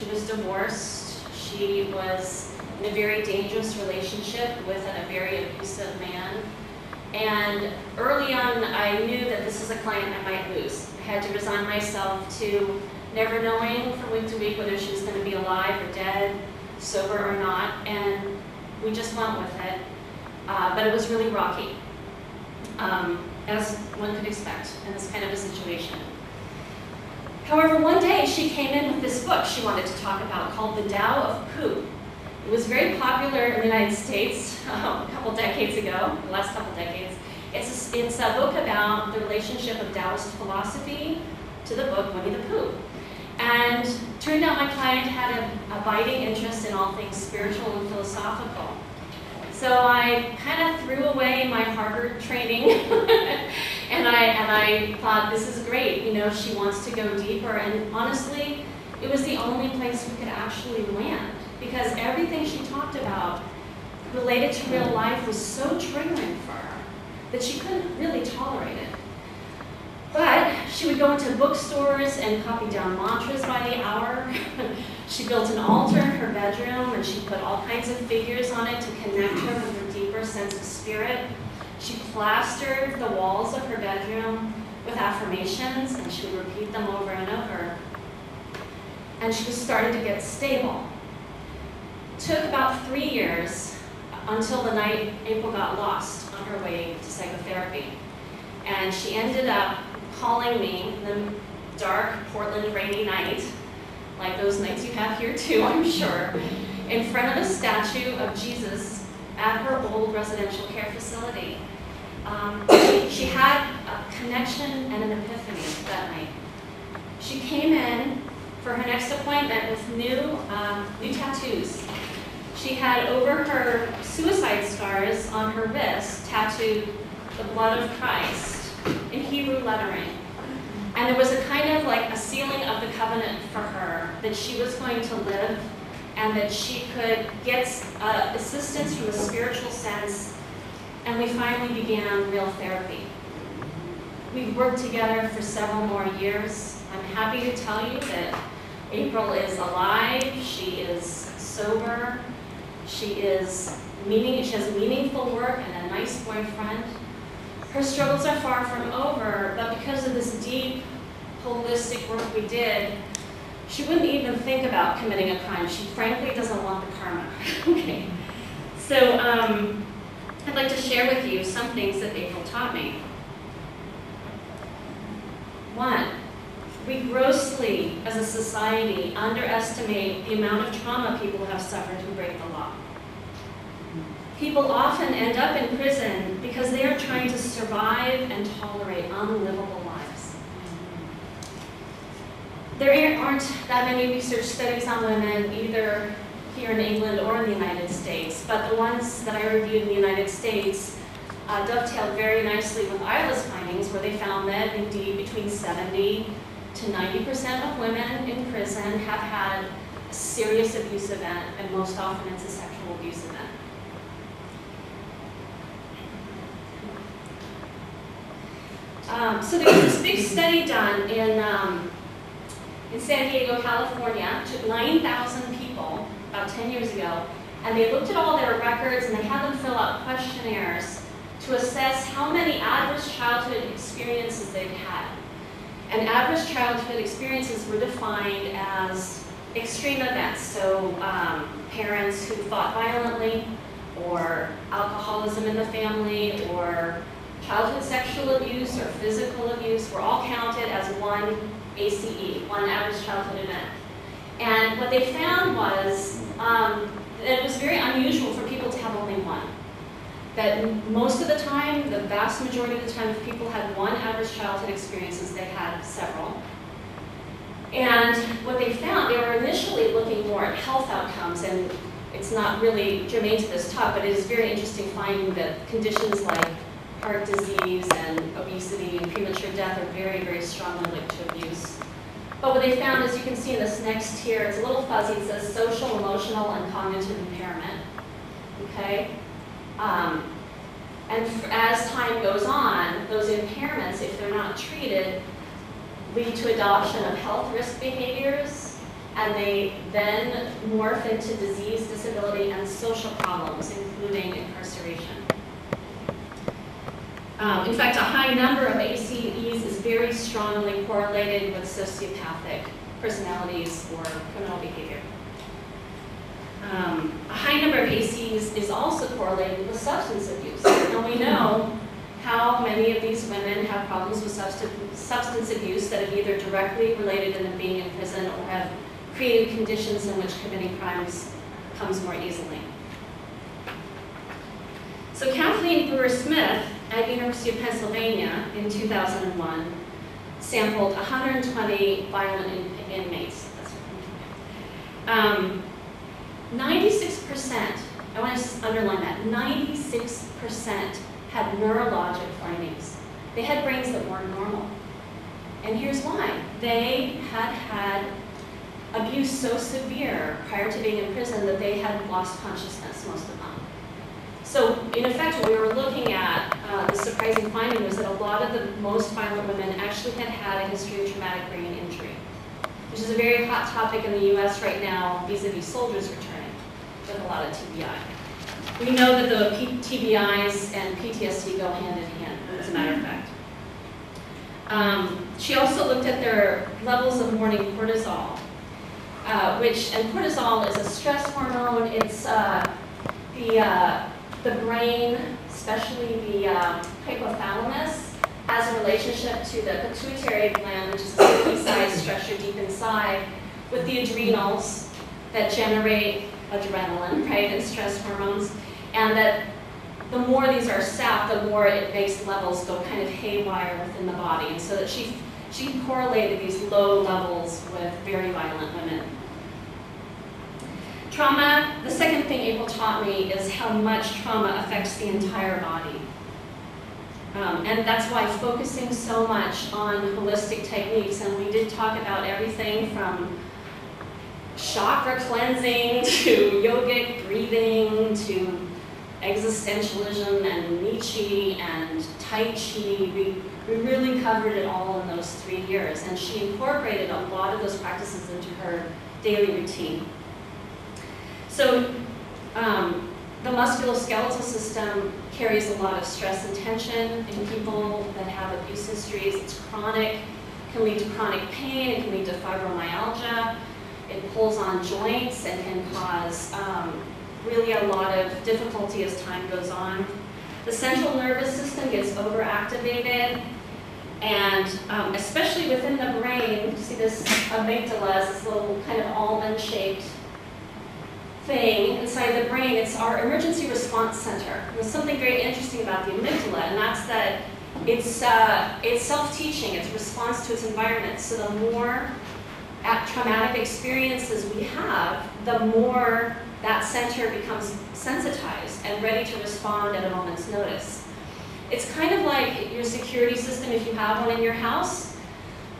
She was divorced. She was in a very dangerous relationship with a very abusive man. And early on, I knew that this is a client I might lose. I had to resign myself to never knowing from week to week whether she was going to be alive or dead, sober or not, and we just went with it. But it was really rocky, as one could expect in this kind of a situation. However, one day she came in with this book she wanted to talk about called The Tao of Pooh. It was very popular in the United States a couple decades ago, the last couple decades. It's a book about the relationship of Taoist philosophy to the book Winnie the Pooh. And turned out my client had an abiding interest in all things spiritual and philosophical. So I kind of threw away my Harvard training and I thought, this is great, you know, she wants to go deeper. And honestly, it was the only place we could actually land, because everything she talked about related to real life was so triggering for her that she couldn't really tolerate it. But she would go into bookstores and copy down mantras by the hour. She built an altar in her bedroom and she put all kinds of figures on it to connect her with her deeper sense of spirit. She plastered the walls of her bedroom with affirmations and she would repeat them over and over. And she was starting to get stable. It took about 3 years until the night April got lost on her way to psychotherapy. And she ended up calling me the dark Portland rainy night, like those nights you have here too, I'm sure, in front of a statue of Jesus at her old residential care facility. She had a connection and an epiphany that night. She came in for her next appointment with new tattoos. She had over her suicide scars on her wrist tattooed the blood of Christ in Hebrew lettering. And there was a kind of like a sealing of the covenant for her that she was going to live and that she could get assistance from a spiritual sense. And we finally began real therapy. We worked together for several more years. I'm happy to tell you that April is alive, she is sober, she has meaningful work and a nice boyfriend. Her struggles are far from over, but because of this deep, holistic work we did, she wouldn't even think about committing a crime. She frankly doesn't want the karma. Okay. So I'd like to share with you some things that April taught me. 1, we grossly, as a society, underestimate the amount of trauma people have suffered who break the law. People often end up in prison because they are trying to survive and tolerate unlivable lives. There aren't that many research studies on women, either here in England or in the United States, but the ones that I reviewed in the United States dovetailed very nicely with Isla's findings, where they found that indeed between 70 to 90% of women in prison have had a serious abuse event, and most often it's a sexual abuse event. So there was this big study done in San Diego, California. It took 9,000 people about 10 years ago, and they looked at all their records and they had them fill out questionnaires to assess how many adverse childhood experiences they'd had. And adverse childhood experiences were defined as extreme events, so parents who fought violently, or alcoholism in the family, or childhood sexual abuse or physical abuse were all counted as one ACE, one average childhood event. And what they found was that it was very unusual for people to have only one. That most of the time, the vast majority of the time, if people had one average childhood experiences, they had several. And what they found, they were initially looking more at health outcomes, and it's not really germane to this talk, but it is very interesting finding that conditions like heart disease and obesity and premature death are very, very strongly linked to abuse. But what they found, as you can see in this next tier, it's a little fuzzy, it says social, emotional, and cognitive impairment. Okay? And as time goes on, those impairments, if they're not treated, lead to adoption of health risk behaviors, and they then morph into disease, disability, and social problems, including incarceration. In fact, a high number of ACEs is very strongly correlated with sociopathic personalities or criminal behavior. A high number of ACEs is also correlated with substance abuse. And we know how many of these women have problems with substance abuse that have either directly related to them being in prison or have created conditions in which committing crimes comes more easily. So Kathleen Brewer-Smith at University of Pennsylvania in 2001 sampled 120 violent inmates. 96%, I want to underline that, 96% had neurologic findings. They had brains that weren't normal. And here's why. They had had abuse so severe prior to being in prison that they had lost consciousness, most of them. So, in effect, what we were looking at, the surprising finding was that a lot of the most violent women actually had had a history of traumatic brain injury, which is a very hot topic in the US right now vis-a-vis soldiers returning with a lot of TBI. We know that the TBIs and PTSD go hand in hand, as a matter of fact. She also looked at their levels of morning cortisol, and cortisol is a stress hormone. It's the brain, especially the hypothalamus, has a relationship to the pituitary gland, which is a sticky-sized structure deep inside, with the adrenals that generate adrenaline, right, and stress hormones, and that the more these are sapped, the more it makes levels go kind of haywire within the body, and so that she correlated these low levels with very violent women. Trauma, the second thing April taught me is how much trauma affects the entire body. And that's why focusing so much on holistic techniques, and we did talk about everything from chakra cleansing to yogic breathing to existentialism and Nietzsche and Tai Chi. We really covered it all in those 3 years, and she incorporated a lot of those practices into her daily routine. So the musculoskeletal system carries a lot of stress and tension in people that have abuse histories. It's chronic, can lead to chronic pain, it can lead to fibromyalgia. It pulls on joints and can cause really a lot of difficulty as time goes on. The central nervous system gets overactivated, and especially within the brain, you see this amygdala is this little kind of almond-shaped thing inside the brain. It's our emergency response center. There's something very interesting about the amygdala, and that's that it's self-teaching. It responds to its environment. So the more traumatic experiences we have, the more that center becomes sensitized and ready to respond at a moment's notice. It's kind of like your security system, if you have one in your house.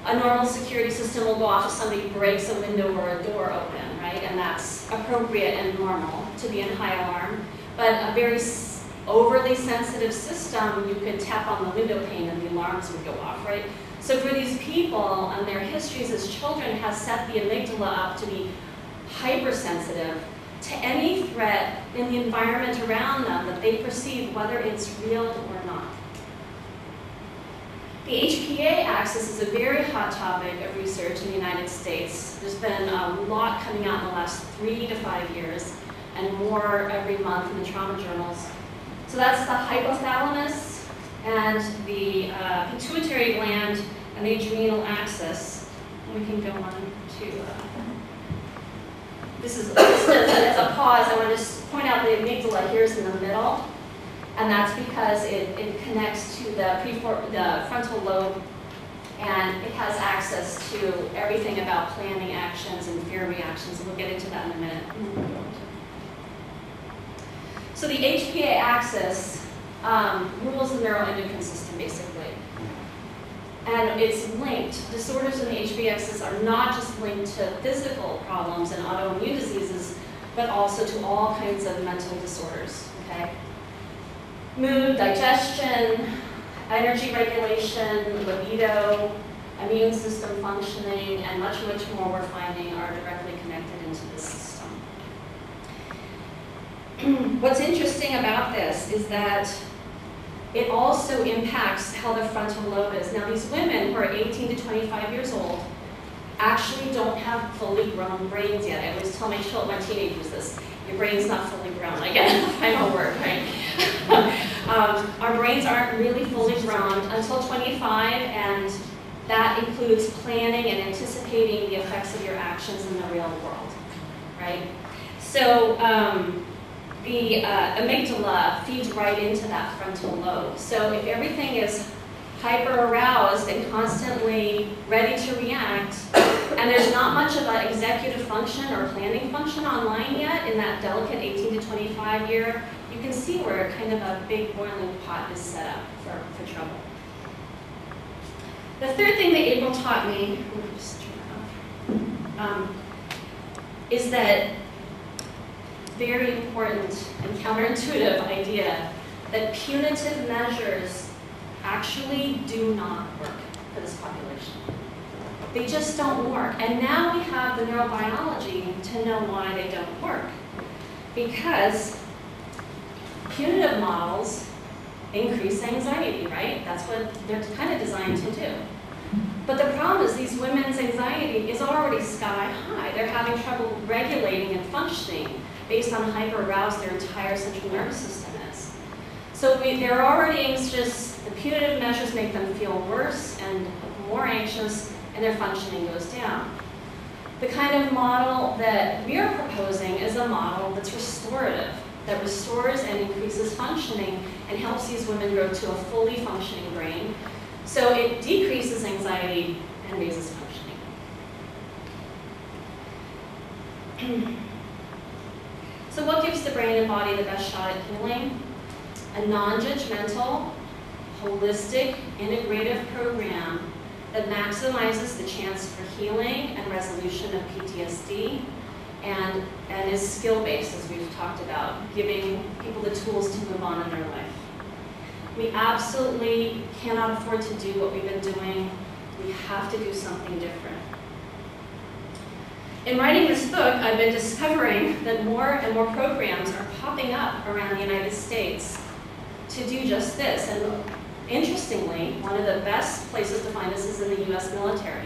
A normal security system will go off if somebody breaks a window or a door open, right? And that's appropriate and normal to be in high alarm. But a very overly sensitive system, you could tap on the window pane and the alarms would go off, right? So for these people and their histories as children has set the amygdala up to be hypersensitive to any threat in the environment around them that they perceive, whether it's real or not. The HPA axis is a very hot topic of research in the United States. There's been a lot coming out in the last 3 to 5 years, and more every month in the trauma journals. So that's the hypothalamus and the pituitary gland and the adrenal axis. We can go on to, this is as a pause, I want to just point out the amygdala here is in the middle. And that's because it connects to the frontal lobe, and it has access to everything about planning actions and fear reactions, and we'll get into that in a minute. So the HPA axis rules the neuroendocrine system, basically. And it's linked. Disorders in the HPA axis are not just linked to physical problems and autoimmune diseases, but also to all kinds of mental disorders, okay? Mood, digestion, energy regulation, libido, immune system functioning, and much, much more we're finding are directly connected into this system. What's interesting about this is that it also impacts how the frontal lobe is. Now, these women who are 18 to 25 years old actually don't have fully grown brains yet. I always tell my teenagers this. Your brain's not fully grown. I get the final word, right? Our brains aren't really fully grown until 25, and that includes planning and anticipating the effects of your actions in the real world, right? So the amygdala feeds right into that frontal lobe. So if everything is hyper-aroused and constantly ready to react, and there's not much of an executive function or planning function online yet in that delicate 18 to 25 year, you can see where kind of a big boiling pot is set up for trouble. The third thing that April taught me, is that very important and counterintuitive idea that punitive measures actually do not work for this population. They just don't work. And now we have the neurobiology to know why they don't work. Because punitive models increase anxiety, right? That's what they're kind of designed to do. But the problem is these women's anxiety is already sky high. They're having trouble regulating and functioning based on how hyper-aroused their entire central nervous system is. So they're already anxious. The punitive measures make them feel worse and more anxious, and their functioning goes down. The kind of model that we are proposing is a model that's restorative, that restores and increases functioning and helps these women grow to a fully functioning brain. So it decreases anxiety and raises functioning. So what gives the brain and body the best shot at healing? A non-judgmental, holistic, integrative program that maximizes the chance for healing and resolution of PTSD and is skill-based, as we've talked about, giving people the tools to move on in their life. We absolutely cannot afford to do what we've been doing. We have to do something different. In writing this book, I've been discovering that more and more programs are popping up around the United States to do just this. And interestingly, one of the best places to find this is in the US military,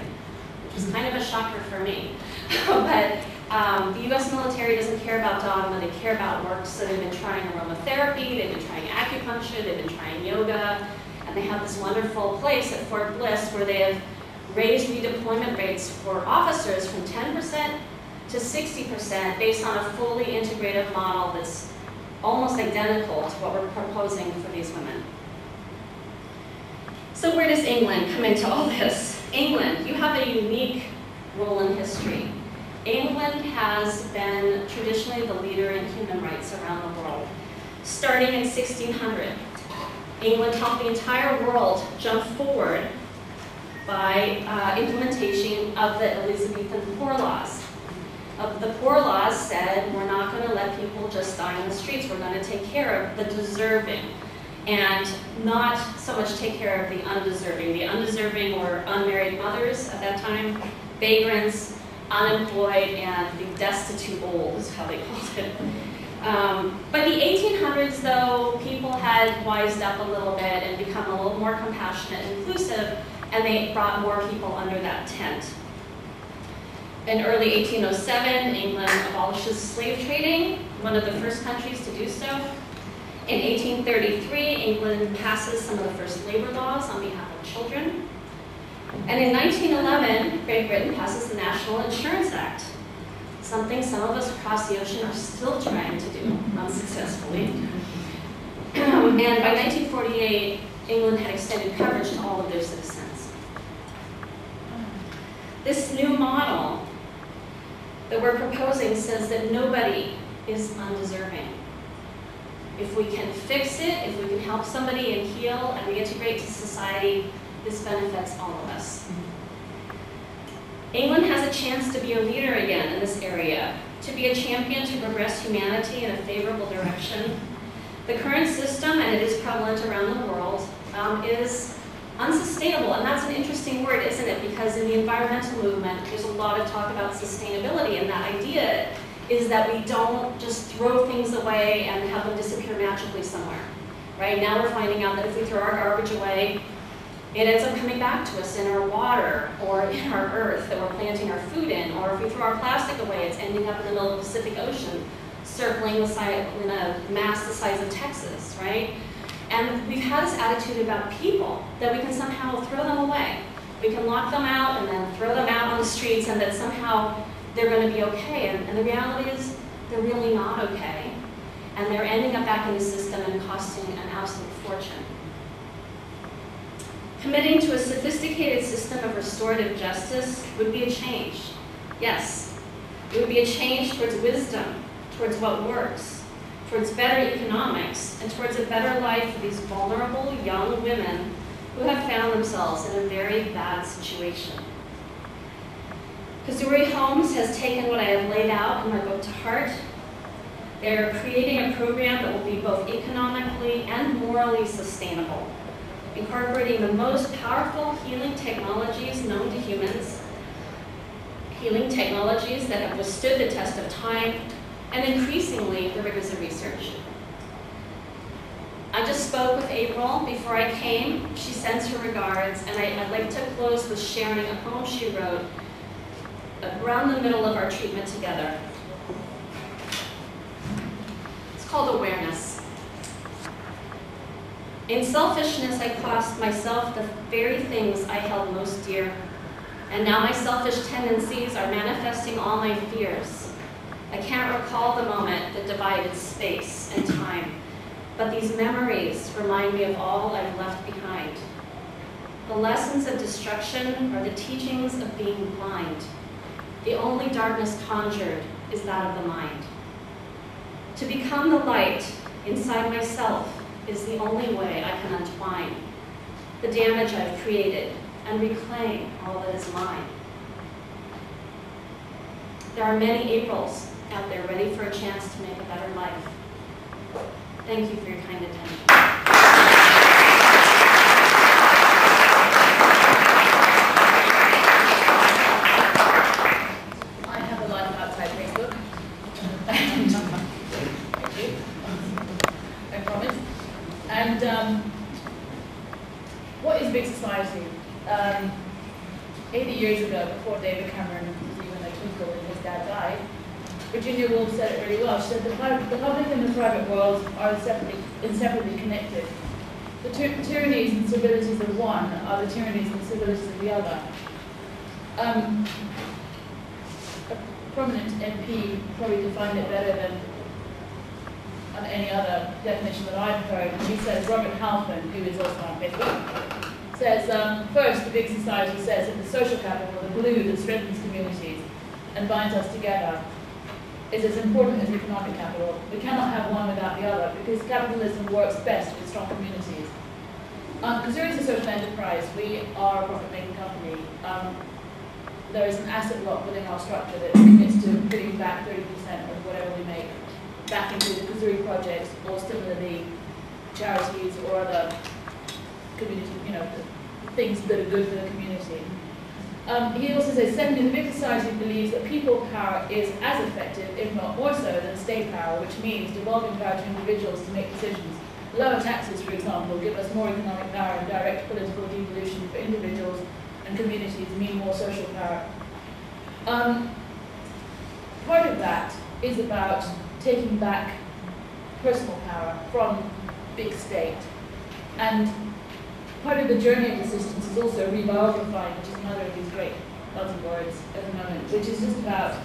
which is kind of a shocker for me. But the US military doesn't care about dogma, they care about work, so they've been trying aromatherapy, they've been trying acupuncture, they've been trying yoga, and they have this wonderful place at Fort Bliss where they have raised redeployment rates for officers from 10% to 60% based on a fully integrative model that's almost identical to what we're proposing for these women. So where does England come into all this? England, you have a unique role in history. England has been traditionally the leader in human rights around the world. Starting in 1600, England helped the entire world jump forward by implementation of the Elizabethan Poor Laws. The Poor Laws said, we're not going to let people just die on the streets, we're going to take care of the deserving, and not so much take care of the undeserving. The undeserving were unmarried mothers at that time, vagrants, unemployed, and the destitute old is how they called it. By the 1800s, though, people had wised up a little bit and become a little more compassionate and inclusive, and they brought more people under that tent. In early 1807, England abolishes slave trading, one of the first countries to do so. In 1833, England passes some of the first labor laws on behalf of children. And in 1911, Great Britain passes the National Insurance Act, something some of us across the ocean are still trying to do, unsuccessfully. And by 1948, England had extended coverage to all of their citizens. This new model that we're proposing says that nobody is undeserving. If we can fix it, if we can help somebody and heal and reintegrate to society, this benefits all of us. England has a chance to be a leader again in this area, to be a champion to progress humanity in a favorable direction. The current system, and it is prevalent around the world, is unsustainable. And that's an interesting word, isn't it? Because in the environmental movement, there's a lot of talk about sustainability, and that idea is that we don't just throw things away and have them disappear magically somewhere. Right now we're finding out that if we throw our garbage away, it ends up coming back to us in our water or in our earth that we're planting our food in. Or if we throw our plastic away, it's ending up in the middle of the Pacific Ocean, circling the size, in a mass the size of Texas, right? And we've had this attitude about people that we can somehow throw them away. We can lock them out and then throw them out on the streets, and that somehow they're going to be okay. And the reality is they're really not okay. And they're ending up back in the system and costing an absolute fortune. Committing to a sophisticated system of restorative justice would be a change. Yes, it would be a change towards wisdom, towards what works, towards better economics, and towards a better life for these vulnerable young women who have found themselves in a very bad situation. Kazuri Homes has taken what I have laid out in my book to heart. They're creating a program that will be both economically and morally sustainable, incorporating the most powerful healing technologies known to humans, healing technologies that have withstood the test of time, and increasingly the rigors of research. I just spoke with April before I came. She sends her regards, and I'd like to close with sharing a poem she wrote around the middle of our treatment together. It's called Awareness. In selfishness, I cost myself the very things I held most dear, and now my selfish tendencies are manifesting all my fears. I can't recall the moment that divided space and time, but these memories remind me of all I've left behind. The lessons of destruction are the teachings of being blind. The only darkness conjured is that of the mind. To become the light inside myself is the only way I can untwine the damage I've created and reclaim all that is mine. There are many Aprils out there ready for a chance to make a better life. Thank you for your kind attention. I have a life outside Facebook. Thank you. I promise. And what is big society? 80 years ago, before David Cameron was even a twinkle and his dad died, Virginia Woolf said it really well. She said the public and the private world are inseparably connected. The tyrannies and civilities of one are the tyrannies and civilities of the other. A prominent MP probably defined it better than any other definition that I've heard. He says, Robert Halfman, who is also on Facebook, says, first, the big society says that the social capital, the glue that strengthens communities and binds us together, is as important as economic capital. We cannot have one without the other, because capitalism works best with strong communities. Kazuri is a social enterprise. We are a profit-making company. There is an asset block within our structure that commits to putting back 30% of whatever we make back into the Kazuri projects, or similarly charities or other community, things that are good for the community. He also says, secondly, the big society believes that people power is as effective, if not more so, than state power, which means devolving power to individuals to make decisions. Lower taxes, for example, give us more economic power, and direct political devolution for individuals and communities mean more social power. Part of that is about taking back personal power from big state. And part of the journey of resistance is also rebiographying, which is another of these great buzzwords at the moment, which is just about,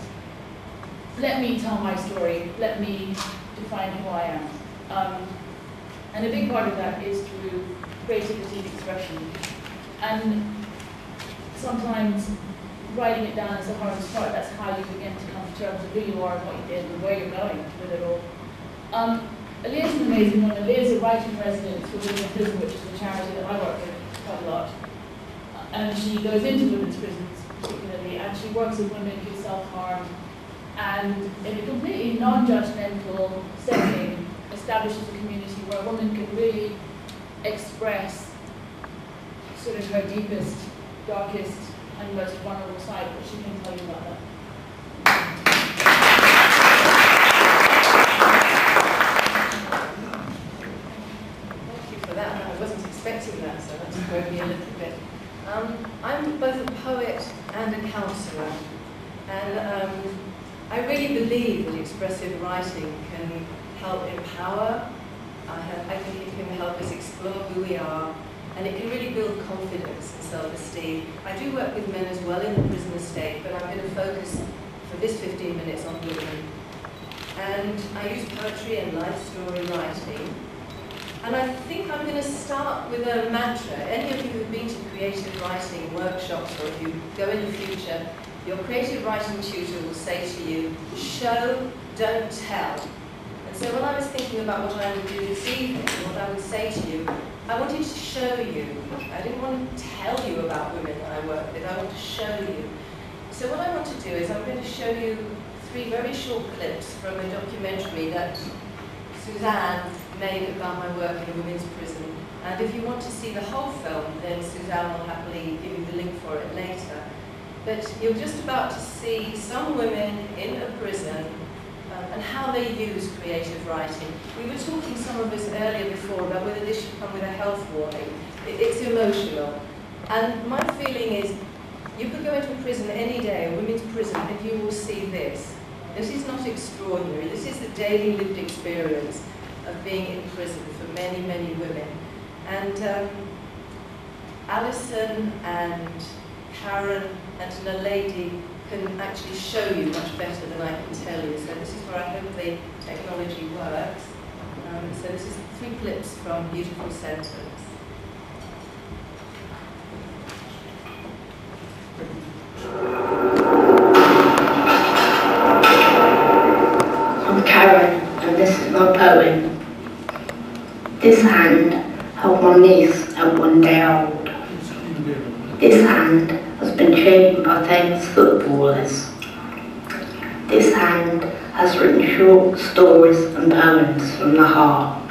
let me tell my story, let me define who I am. And a big part of that is through creativity and expression. And sometimes writing it down is the hardest part. That's how you begin to come to terms with who you are and what you did and where you're going with it all. Aaliyah's an amazing woman. Aaliyah's a writing resident for Women in Prison, which is a charity that I work with quite a lot. And she goes into women's prisons particularly, and she works with women who self-harm, and in a completely non-judgmental setting establishes a community where a woman can really express sort of her deepest, darkest, and most vulnerable side, but she can tell you about that. Thank you for that. I wasn't expecting that, so that threw me a little bit. I'm both a poet and a counsellor, and I really believe that expressive writing can help empower. I think it can help us explore who we are, and it can really build confidence and self-esteem. I do work with men as well in the prison estate, but I'm going to focus for this 15 minutes on women. And I use poetry and life story writing. And I think I'm going to start with a mantra. Any of you who've been to creative writing workshops, or if you go in the future, your creative writing tutor will say to you, show, don't tell. And so when I was thinking about what I would do this evening, and what I would say to you, I wanted to show you. I didn't want to tell you about women that I work with, I want to show you. So what I want to do is I'm going to show you 3 very short clips from a documentary that Suzanne made about my work in a women's prison. And if you want to see the whole film, then Suzanne will happily give you the link for it later. But you're just about to see some women in a prison and how they use creative writing. We were talking, some of us earlier before, about whether this should come with a health warning. It's emotional. And my feeling is, you could go into a prison any day, a women's prison, and you will see this. This is not extraordinary. This is the daily lived experience of being in prison for many, many women. And Alison and Karen and Naledi can actually show you much better than I can tell you. So this is where I hope the technology works. So this is 3 clips from Beautiful Sentence. I'm Karen, and this is my poem. This hand held my niece at 1 day old. This hand has been trained by famous footballers. This hand has written short stories and poems from the heart.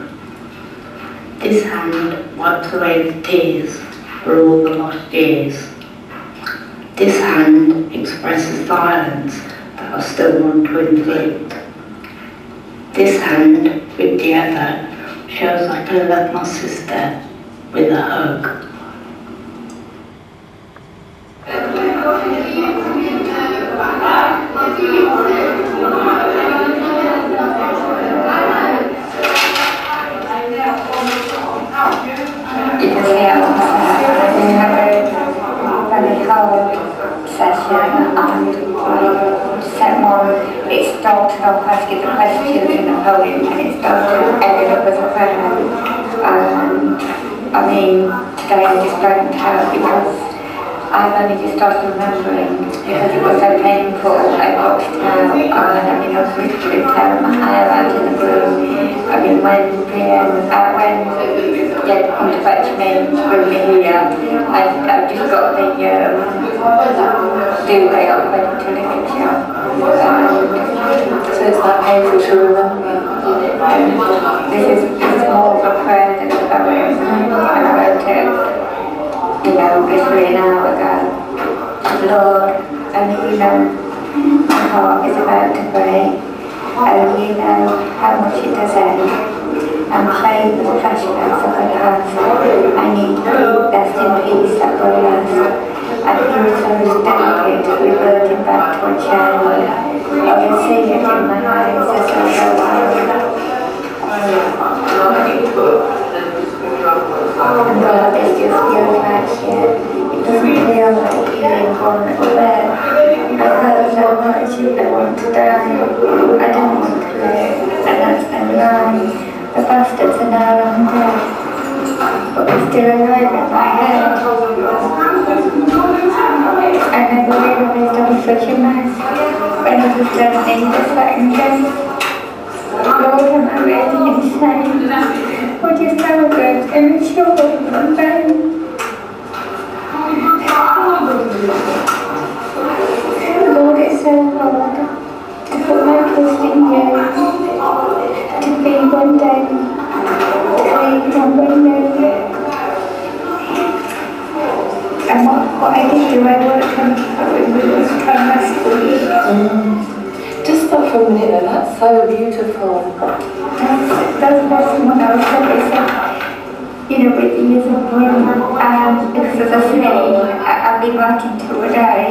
This hand wipes away the tears for all the lost years. This hand expresses violence that I still want to inflict. This hand, with the other, shows I can love my sister with a hug. It started off asking the questions in the poem, and it started ended up with a poem. I mean, today I just don't have, because I've only just started remembering, because it was so painful. I watched her, and I mean, I was literally tearing my hair out in the room. I mean, when Dad come to fetch me, bring me here, I've just got the do-way off ready to live it, so it's not painful to remember. This is more of a prayer than a poem, and I wrote it, literally an hour ago. Lord, only you know my heart is about to break, only you know how much it does ache. I'm playing with the flashbacks of the past. I need rest in peace that will last. I feel so delicate, reverting back to a child. I can see it in my eyes as I go on. And God, it just feels like it. It doesn't feel like being born at the bed. I hurt so much, I want to die. I don't want to live, and that's no lie. The bastards are now long dead, but they're still alive in my head. I never realised I was such a mess when I was learning the second case. Lord, am I really insane? Or just arrogant, immature, and vain? Lord, it's so hard to put my trust in you. To be one day clean and renewed. And what I did do, I worked on the trimester. Just stop for a minute then, that's so beautiful. That's what I was saying, with the years of growing, because as I say, I've been writing to a day,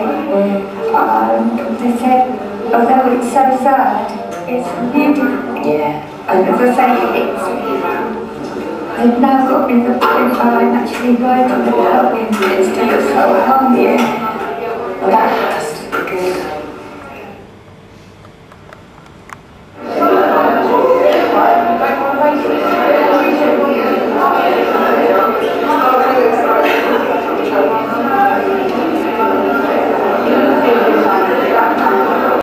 they said, although it's so sad, it's beautiful. Yeah. And as I say, they've now got me the point where I'm actually writing the poem instead of so long.